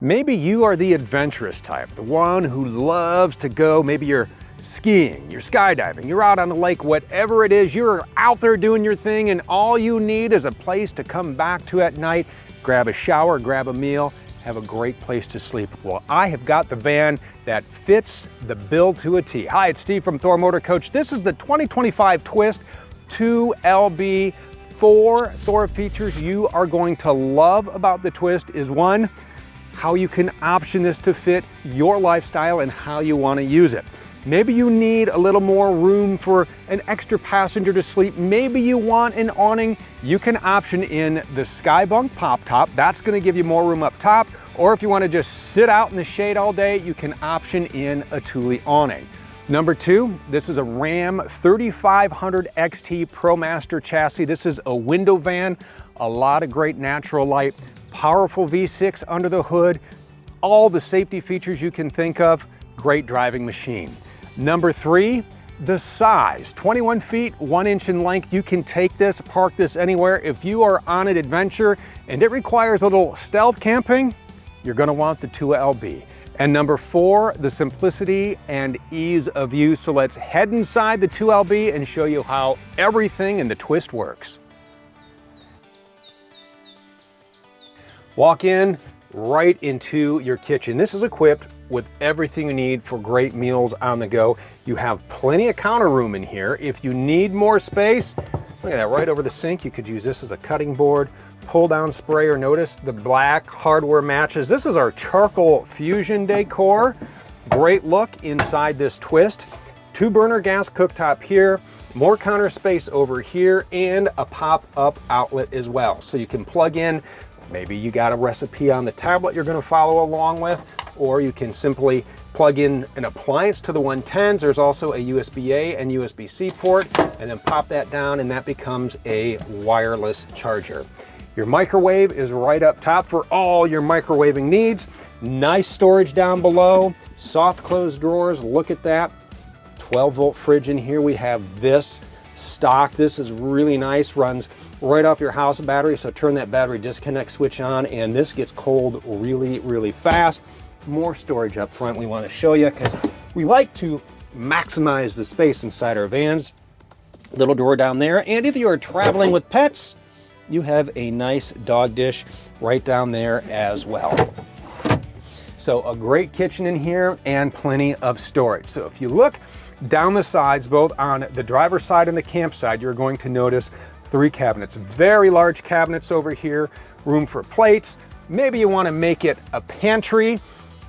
Maybe you are the adventurous type, the one who loves to go. Maybe you're skiing, you're skydiving, you're out on the lake, whatever it is, you're out there doing your thing, and all you need is a place to come back to at night, grab a shower, grab a meal, have a great place to sleep. Well, I have got the van that fits the bill to a T. Hi, it's Steve from Thor Motor Coach. This is the 2025 Twist 2LB. Four Thor features you are going to love about the Twist is one, how you can option this to fit your lifestyle and how you want to use it. Maybe you need a little more room for an extra passenger to sleep. Maybe you want an awning. You can option in the Skybunk Pop Top. That's going to give you more room up top. Or if you want to just sit out in the shade all day, you can option in a Thule awning. Number two, this is a RAM 3500 XT ProMaster chassis. This is a window van, a lot of great natural light, powerful V6 under the hood, all the safety features you can think of, great driving machine. Number three, the size, 21 feet, 1 inch in length. You can take this, park this anywhere. If you are on an adventure and it requires a little stealth camping, you're gonna want the 2LB. And number four, the simplicity and ease of use. So let's head inside the 2LB and show you how everything in the Twist works. Walk in right into your kitchen. This is equipped with everything you need for great meals on the go. You have plenty of counter room in here. If you need more space, look at that, right over the sink. You could use this as a cutting board, pull down sprayer. Notice the black hardware matches. This is our charcoal fusion decor. Great look inside this Twist. 2-burner gas cooktop here, more counter space over here, and a pop-up outlet as well. So you can plug in, maybe you got a recipe on the tablet you're gonna follow along with, or you can simply plug in an appliance to the 110s. There's also a USB-A and USB-C port, and then pop that down and that becomes a wireless charger. Your microwave is right up top for all your microwaving needs. Nice storage down below, soft close drawers, look at that. 12-volt fridge in here. We have this stock. This is really nice, runs right off your house battery, so turn that battery disconnect switch on and this gets cold really, really fast. More storage up front we want to show you because we like to maximize the space inside our vans. Little door down there, and if you are traveling with pets, you have a nice dog dish right down there as well. So a great kitchen in here and plenty of storage. So if you look down the sides, both on the driver's side and the camp side, you're going to notice 3 cabinets. Very large cabinets over here, room for plates. Maybe you want to make it a pantry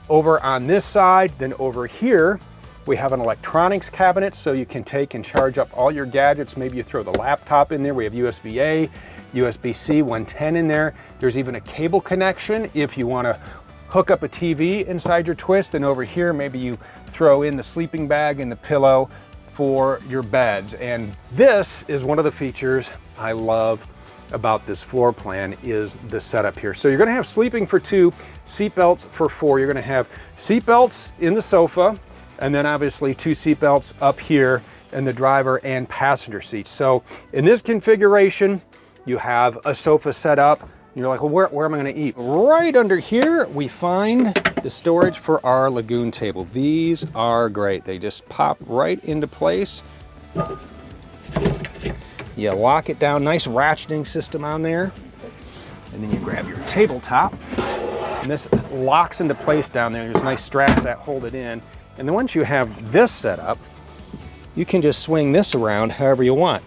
over on this side. Then over here, we have an electronics cabinet so you can take and charge up all your gadgets. Maybe you throw the laptop in there. We have USB-A, USB-C, 110 in there. There's even a cable connection if you want to hook up a TV inside your Twist. And over here, maybe you throw in the sleeping bag and the pillow for your beds. And this is one of the features I love about this floor plan is the setup here. So you're gonna have sleeping for 2, seat belts for 4. You're gonna have seat belts in the sofa, and then obviously 2 seat belts up here in the driver and passenger seats. So in this configuration, you have a sofa set up. You're like, well, where am I gonna eat? Right under here, we find the storage for our lagoon table. These are great. They just pop right into place. You lock it down, nice ratcheting system on there. And then you grab your tabletop, and this locks into place down there. There's nice straps that hold it in. And then once you have this set up, you can just swing this around however you want.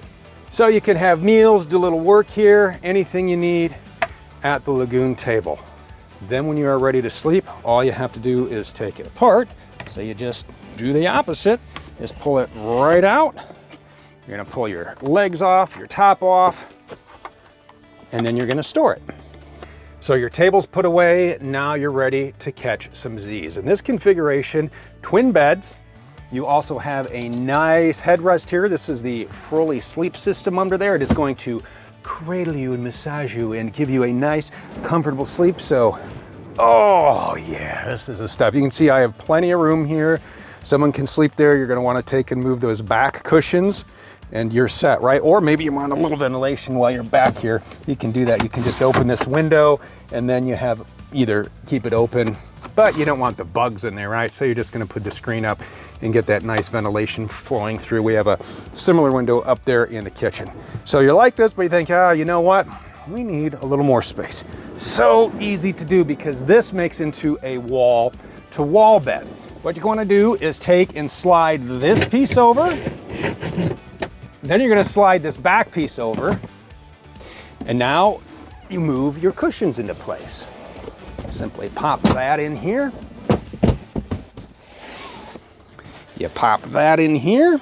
So you can have meals, do a little work here, anything you need at the lagoon table. Then when you are ready to sleep, all you have to do is take it apart. So you just do the opposite, just pull it right out. You're gonna pull your legs off, your top off, and then you're gonna store it. So your table's put away, now you're ready to catch some Z's. In this configuration, twin beds. You also have a nice headrest here. This is the Froley sleep system under there. It is going to cradle you and massage you and give you a nice, comfortable sleep. So, oh yeah, this is a stuff. You can see I have plenty of room here. Someone can sleep there. You're gonna wanna take and move those back cushions and you're set, right? Or maybe you want a little ventilation while you're back here. You can do that. You can just open this window and then you have either keep it open, but you don't want the bugs in there, right? So you're just gonna put the screen up and get that nice ventilation flowing through. We have a similar window up there in the kitchen. So you like this, but you think, you know what? We need a little more space. So easy to do because this makes into a wall-to-wall bed. What you're gonna do is take and slide this piece over. Then you're gonna slide this back piece over. And now you move your cushions into place. Simply pop that in here. You pop that in here.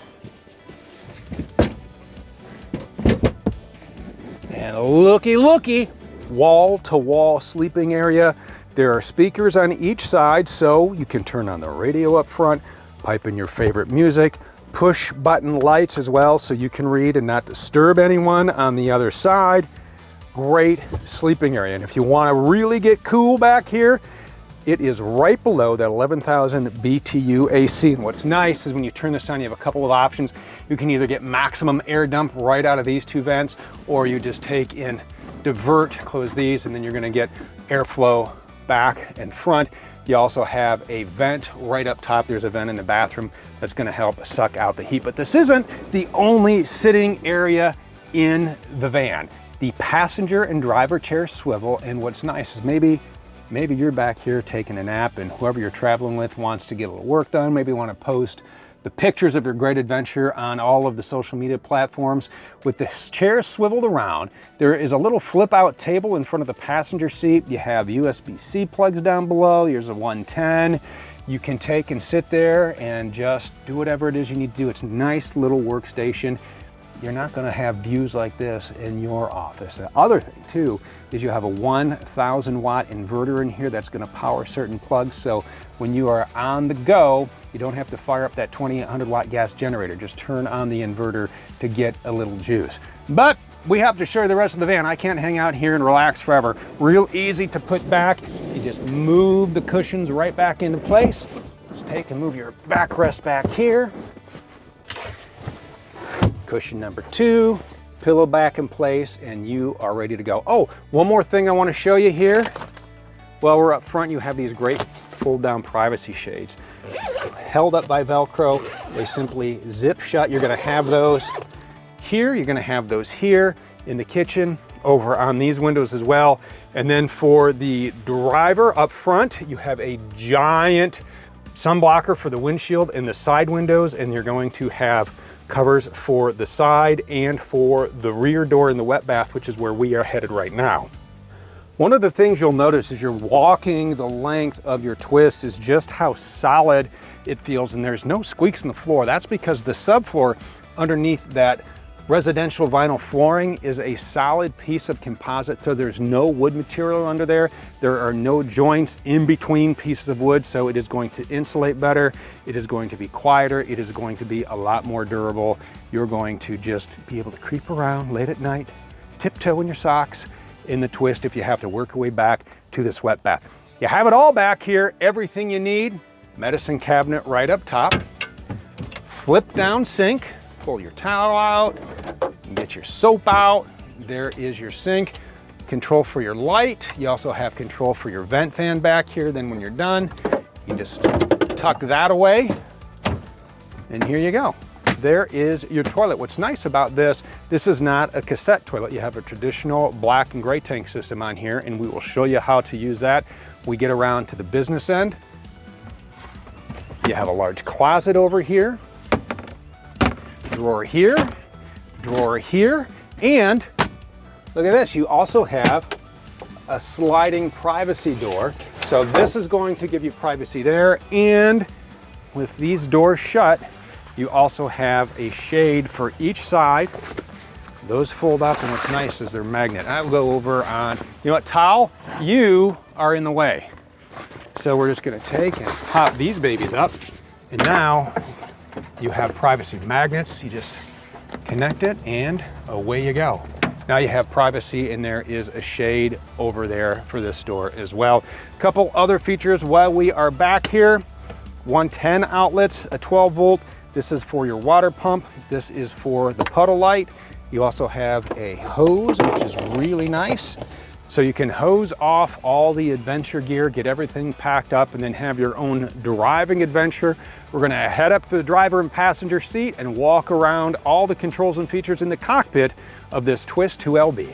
And looky, wall-to-wall sleeping area. There are speakers on each side, so you can turn on the radio up front, pipe in your favorite music, push button lights as well, so you can read and not disturb anyone on the other side. Great sleeping area. And if you want to really get cool back here, it is right below that 11,000 BTU AC. And what's nice is when you turn this on, you have a couple of options. You can either get maximum air dump right out of these two vents, or you just take in divert, close these, and then you're going to get airflow back and front. You also have a vent right up top. There's a vent in the bathroom that's going to help suck out the heat. But this isn't the only sitting area in the van. The passenger and driver chair swivel, and what's nice is maybe you're back here taking a nap and whoever you're traveling with wants to get a little work done, maybe want to post the pictures of your great adventure on all of the social media platforms. With the chair swiveled around, there is a little flip out table in front of the passenger seat. You have USB-C plugs down below. Here's a 110. You can take and sit there and just do whatever it is you need to do. It's a nice little workstation. You're not going to have views like this in your office. The other thing too is you have a 1,000 watt inverter in here that's going to power certain plugs. So when you are on the go, you don't have to fire up that 2,800 watt gas generator. Just turn on the inverter to get a little juice. But we have to show you the rest of the van. I can't hang out here and relax forever. Real easy to put back. You just move the cushions right back into place. Just take and move your backrest back here. Cushion number 2, pillow back in place, and you are ready to go. Oh, one more thing I want to show you here. While we're up front, you have these great fold down privacy shades. Held up by Velcro, they simply zip shut. You're going to have those here, you're going to have those here in the kitchen, over on these windows as well. And then for the driver up front, you have a giant sun blocker for the windshield and the side windows, and you're going to have covers for the side and for the rear door in the wet bath, which is where we are headed right now. One of the things you'll notice as you're walking the length of your twist is just how solid it feels, and there's no squeaks in the floor. That's because the subfloor underneath that residential vinyl flooring is a solid piece of composite, so there's no wood material under there. There are no joints in between pieces of wood, so it is going to insulate better. It is going to be quieter. It is going to be a lot more durable. You're going to just be able to creep around late at night, tiptoe in your socks in the twist if you have to work your way back to this wet bath. You have it all back here, everything you need. Medicine cabinet right up top. Flip down sink. Pull your towel out, get your soap out. There is your sink. Control for your light. You also have control for your vent fan back here. Then when you're done, you just tuck that away. And here you go. There is your toilet. What's nice about this is not a cassette toilet. You have a traditional black and gray tank system on here, and we will show you how to use that. We get around to the business end. You have a large closet over here. Drawer here, and look at this, you also have a sliding privacy door. So this is going to give you privacy there, and with these doors shut, you also have a shade for each side. Those fold up, and what's nice is they're magnet. I'll go over on, you know what, towel, you are in the way. So we're just gonna take and pop these babies up, and now you have privacy magnets. You just connect it and away you go. Now you have privacy, and there is a shade over there for this door as well. A couple other features while we are back here. 110 outlets, a 12 volt. This is for your water pump. This is for the puddle light. You also have a hose, which is really nice. So you can hose off all the adventure gear, get everything packed up, and then have your own driving adventure. We're gonna head up to the driver and passenger seat and walk around all the controls and features in the cockpit of this Twist 2LB.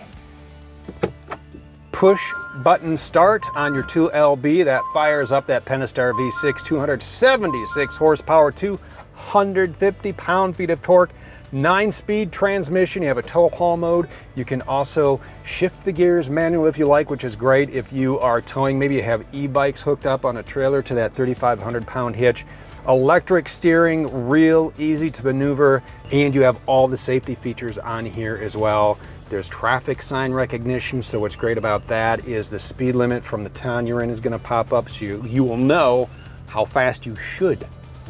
Push button start on your 2LB. That fires up that Pentastar V6, 276 horsepower, 250 pound-feet of torque, 9-speed transmission. You have a tow haul mode. You can also shift the gears manually if you like, which is great if you are towing. Maybe you have e-bikes hooked up on a trailer to that 3,500 pound hitch. Electric steering, real easy to maneuver, and you have all the safety features on here as well. There's traffic sign recognition, so what's great about that is the speed limit from the town you're in is going to pop up, so you will know how fast you should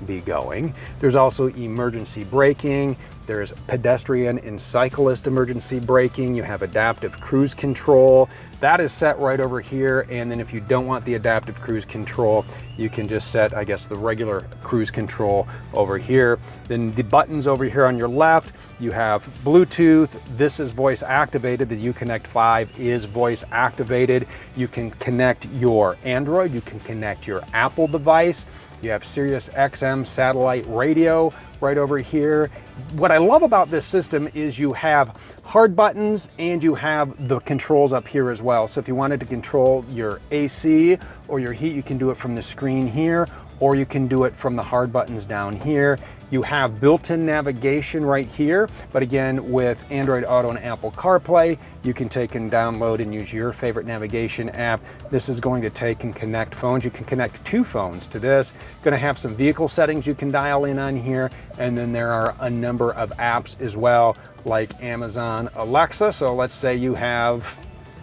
be going. There's also emergency braking. There's pedestrian and cyclist emergency braking. You have adaptive cruise control. That is set right over here. And then if you don't want the adaptive cruise control, you can just set, I guess, the regular cruise control over here. Then the buttons over here on your left, you have Bluetooth. This is voice activated. The Uconnect 5 is voice activated. You can connect your Android. You can connect your Apple device. You have Sirius XM satellite radio right over here. What I love about this system is you have hard buttons and you have the controls up here as well. So if you wanted to control your AC or your heat, you can do it from the screen here, or you can do it from the hard buttons down here. You have built-in navigation right here, but again, with Android Auto and Apple CarPlay, you can take and download and use your favorite navigation app. This is going to take and connect phones. You can connect 2 phones to this. Going to have some vehicle settings you can dial in on here, and then there are a number of apps as well, like Amazon Alexa. So let's say you have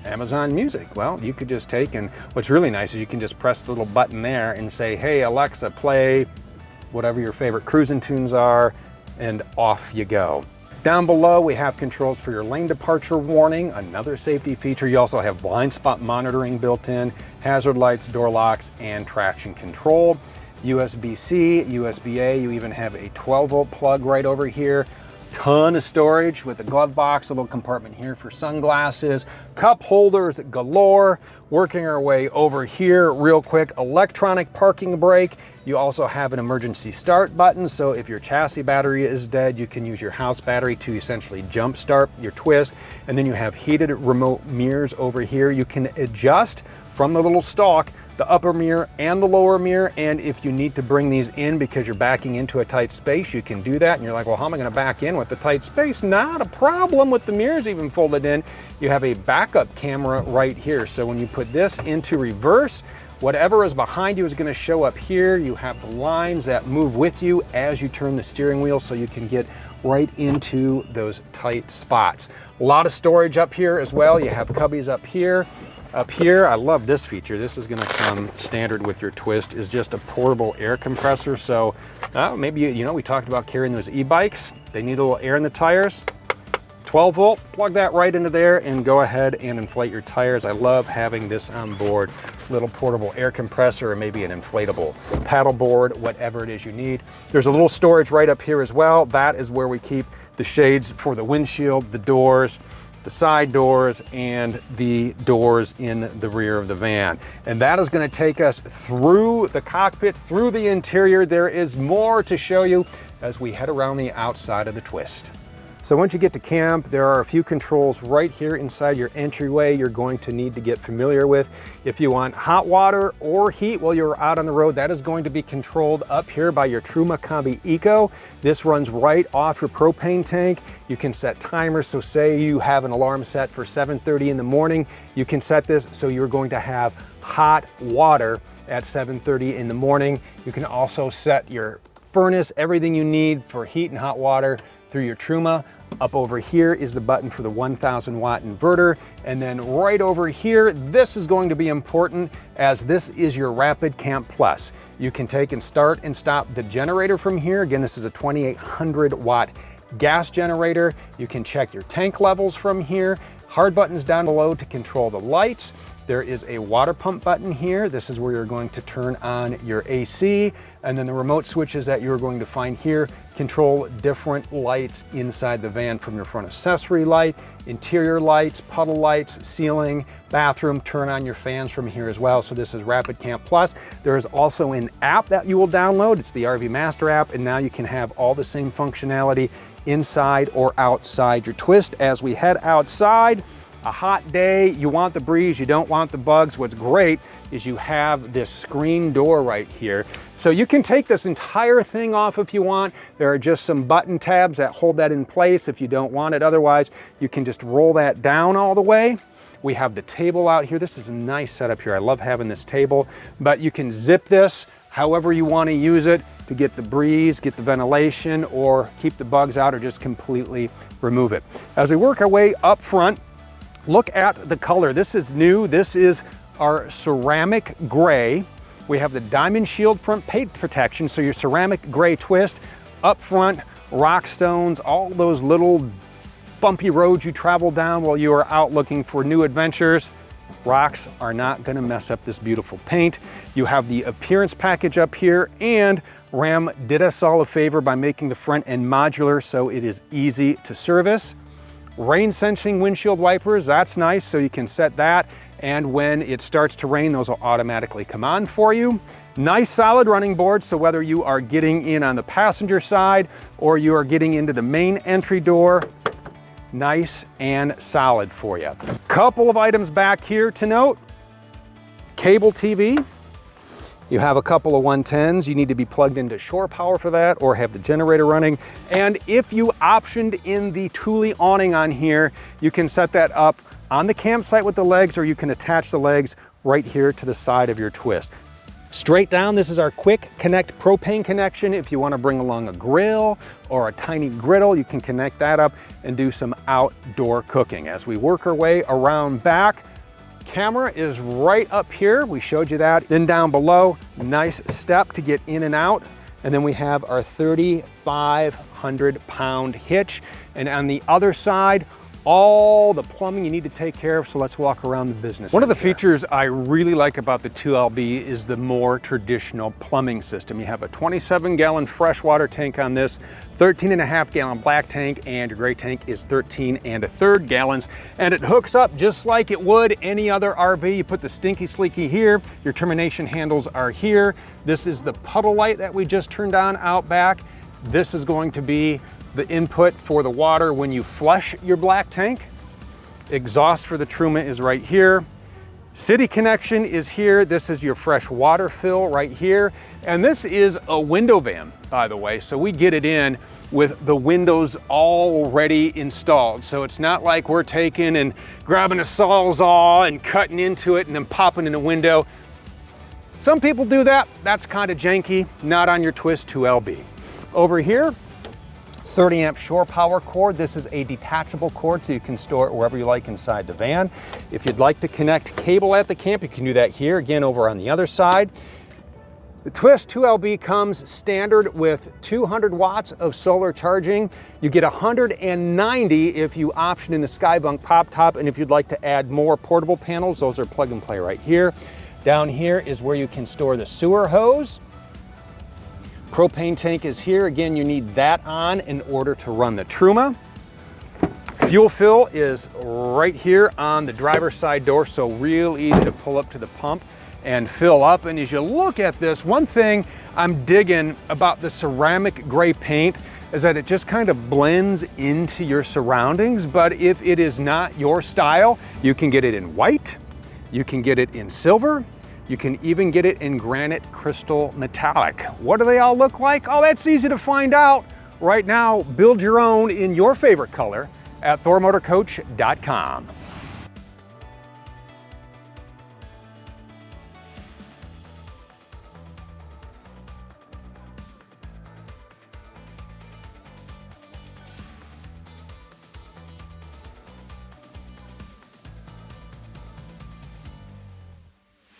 Amazon Music. Well, you could just take, and what's really nice is you can just press the little button there and say, hey, Alexa, play whatever your favorite cruising tunes are, and off you go. Down below, we have controls for your lane departure warning, another safety feature. You also have blind spot monitoring built in, hazard lights, door locks, and traction control. USB-C, USB-A, you even have a 12-volt plug right over here. Ton of storage with a glove box, a little compartment here for sunglasses, cup holders galore. Working our way over here real quick, electronic parking brake. You also have an emergency start button, so if your chassis battery is dead, you can use your house battery to essentially jump start your Twist. And then you have heated remote mirrors over here. You can adjust from the little stalk the upper mirror and the lower mirror, and if you need to bring these in because you're backing into a tight space, you can do that. And you're like, well, how am I going to back in with the tight space? Not a problem with the mirrors even folded in. You have a backup camera right here, so when you put this into reverse, whatever is behind you is going to show up here. You have the lines that move with you as you turn the steering wheel, so you can get right into those tight spots. A lot of storage up here as well. You have cubbies up here. Up here, I love this feature. This is going to come standard with your Twist, is just a portable air compressor. So maybe, you know, we talked about carrying those e-bikes. They need a little air in the tires. 12 volt, plug that right into there and go ahead and inflate your tires. I love having this on board. Little portable air compressor, or maybe an inflatable paddle board, whatever it is you need. There's a little storage right up here as well. That is where we keep the shades for the windshield, the doors, the side doors, and the doors in the rear of the van. And that is going to take us through the cockpit, through the interior. There is more to show you as we head around the outside of the Twist. So once you get to camp, there are a few controls right here inside your entryway you're going to need to get familiar with. If you want hot water or heat while you're out on the road, that is going to be controlled up here by your Truma Combi Eco. This runs right off your propane tank. You can set timers, so say you have an alarm set for 7:30 in the morning, you can set this so you're going to have hot water at 7:30 in the morning. You can also set your furnace, everything you need for heat and hot water through your Truma. Up over here is the button for the 1000 watt inverter. And then right over here, this is going to be important, as this is your Rapid Camp Plus. You can take and start and stop the generator from here. Again, this is a 2800 watt gas generator. You can check your tank levels from here. Hard buttons down below to control the lights. There is a water pump button here. This is where you're going to turn on your AC, and then the remote switches that you're going to find here control different lights inside the van, from your front accessory light, interior lights, puddle lights, ceiling, bathroom. Turn on your fans from here as well. So this is Rapid Camp Plus. There is also an app that you will download. It's the RV Master app, and now you can have all the same functionality inside or outside your twist. As we head outside, a hot day, you want the breeze, you don't want the bugs. What's great is you have this screen door right here. So you can take this entire thing off if you want. There are just some button tabs that hold that in place if you don't want it. Otherwise, you can just roll that down all the way. We have the table out here. This is a nice setup here. I love having this table, but you can zip this however you want to use it to get the breeze, get the ventilation, or keep the bugs out, or just completely remove it. As we work our way up front, look at the color. This is new. This is our ceramic gray. We have the diamond shield front paint protection, so your ceramic gray twist up front, rock stones, all those little bumpy roads you travel down while you are out looking for new adventures. Rocks are not going to mess up this beautiful paint. You have the appearance package up here, and RAM did us all a favor by making the front end modular so it is easy to service. Rain sensing windshield wipers, that's nice, so you can set that, and when it starts to rain, those will automatically come on for you. Nice solid running boards, so whether you are getting in on the passenger side or you are getting into the main entry door, nice and solid for you. Couple of items back here to note. Cable TV. You have a couple of 110s. You need to be plugged into shore power for that, or have the generator running. And if you optioned in the Thule awning on here, you can set that up on the campsite with the legs, or you can attach the legs right here to the side of your twist. Straight down, this is our quick connect propane connection. If you want to bring along a grill or a tiny griddle, you can connect that up and do some outdoor cooking. As we work our way around back, camera is right up here. We showed you that. Then down below, nice step to get in and out. And then we have our 3,500-pound hitch. And on the other side, all the plumbing you need to take care of, so let's walk around the business. One of the features I really like about the 2LB is the more traditional plumbing system. You have a 27-gallon freshwater tank on this, 13.5-gallon black tank, and your gray tank is 13 1/3 gallons. And it hooks up just like it would any other RV. You put the stinky sleeky here, your termination handles are here. This is the puddle light that we just turned on out back. This is going to be the input for the water when you flush your black tank. Exhaust for the Truma is right here. City connection is here. This is your fresh water fill right here. And this is a window van, by the way. So we get it in with the windows already installed. So it's not like we're taking and grabbing a Sawzall and cutting into it and then popping in a window. Some people do that. That's kind of janky. Not on your Twist 2LB. Over here, 30-amp shore power cord. This is a detachable cord, so you can store it wherever you like inside the van. If you'd like to connect cable at the camp, you can do that here, again, over on the other side. The Twist 2LB comes standard with 200 watts of solar charging. You get 190 if you option in the Skybunk pop top, and if you'd like to add more portable panels, those are plug and play right here. Down here is where you can store the sewer hose. Propane tank is here. Again, you need that on in order to run the Truma. Fuel fill is right here on the driver's side door, so real easy to pull up to the pump and fill up. And as you look at this, one thing I'm digging about the ceramic gray paint is that it just kind of blends into your surroundings. But if it is not your style, you can get it in white, you can get it in silver, you can even get it in granite crystal metallic. What do they all look like? Oh, that's easy to find out. Right now, build your own in your favorite color at thormotorcoach.com.